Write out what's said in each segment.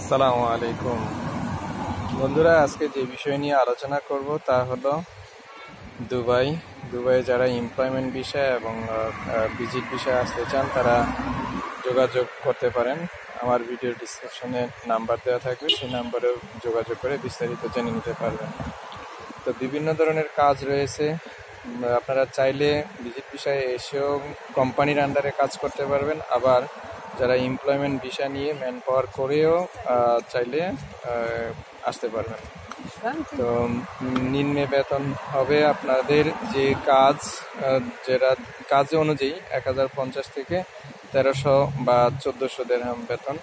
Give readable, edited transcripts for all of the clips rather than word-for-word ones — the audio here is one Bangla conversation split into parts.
আসসালামু আলাইকুম বন্ধুরা, আজকে যে বিষয় নিয়ে আলোচনা করব তা হলো দুবাই যারা এমপ্লয়মেন্ট বিষয় এবং ভিজিট বিষয়ে আসতে চান তারা যোগাযোগ করতে পারেন। আমার ভিডিও ডিসক্রিপশনে নাম্বার দেওয়া থাকবে, সেই নাম্বারেও যোগাযোগ করে বিস্তারিত জেনে নিতে পারবেন। তো বিভিন্ন ধরনের কাজ রয়েছে, আপনারা চাইলে ভিজিট বিষয়ে এসেও কোম্পানির আন্ডারে কাজ করতে পারবেন, আবার যারা এমপ্লয়মেন্ট বিষয় নিয়ে ম্যান পাওয়ার করেও চাইলে আসতে পারবেন। তো নিম্নে বেতন হবে আপনাদের যে কাজ, যেটা কাজ অনুযায়ী 1050 থেকে 1300 বা 1400 দিরহাম বেতন,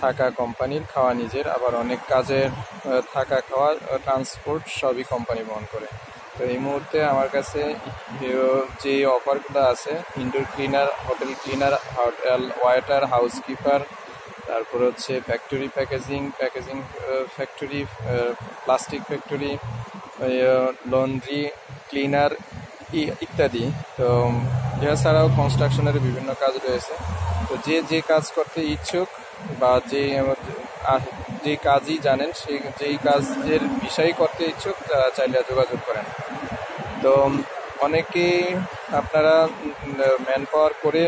থাকা কোম্পানির, খাওয়া নিজের, আবার অনেক কাজের থাকা খাওয়া ট্রান্সপোর্ট সবই কোম্পানি বহন করে। তো এই মুহূর্তে আমার কাছে যে অফারগুলো আছে, indoor cleaner, hotel cleaner, hotel waiter, housekeeper, তারপর হচ্ছে factory packaging factory, plastic factory, laundry cleaner ইত্যাদি। তো এছাড়াও কনস্ট্রাকশনের বিভিন্ন কাজ রয়েছে। তো যে কাজ করতে ইচ্ছুক বা যে কাজই জানেন, যেই কাজের বিষয় করতে ইচ্ছুক তারা চাইলে যোগাযোগ করেন। তো অনেকে আপনারা ম্যান পাওয়ার করে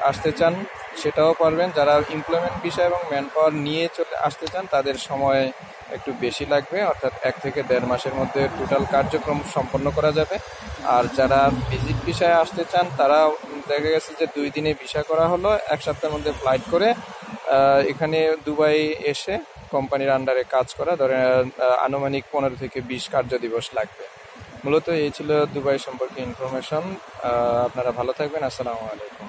আসতে চান, সেটাও পারবেন। যারা এমপ্লয়মেন্ট বিষয় এবং ম্যান পাওয়ার নিয়ে চলে আসতে চান তাদের সময় একটু বেশি লাগবে, অর্থাৎ 1 থেকে 1.5 মাসের মধ্যে টোটাল কার্যক্রম সম্পন্ন করা যাবে। আর যারা ভিজিট বিষয়ে আসতে চান তারা দেখা গেছে যে 2 দিনে ভিসা করা হলো, 1 সপ্তাহের মধ্যে ফ্লাইট করে এখানে দুবাই এসে কোম্পানির আন্ডারে কাজ করা, ধরেন আনুমানিক 15 থেকে 20 কার্য দিবস লাগবে। মূলত এই ছিল দুবাই সম্পর্কে ইনফরমেশন। আপনারা ভালো থাকবেন। আসসালামু আলাইকুম।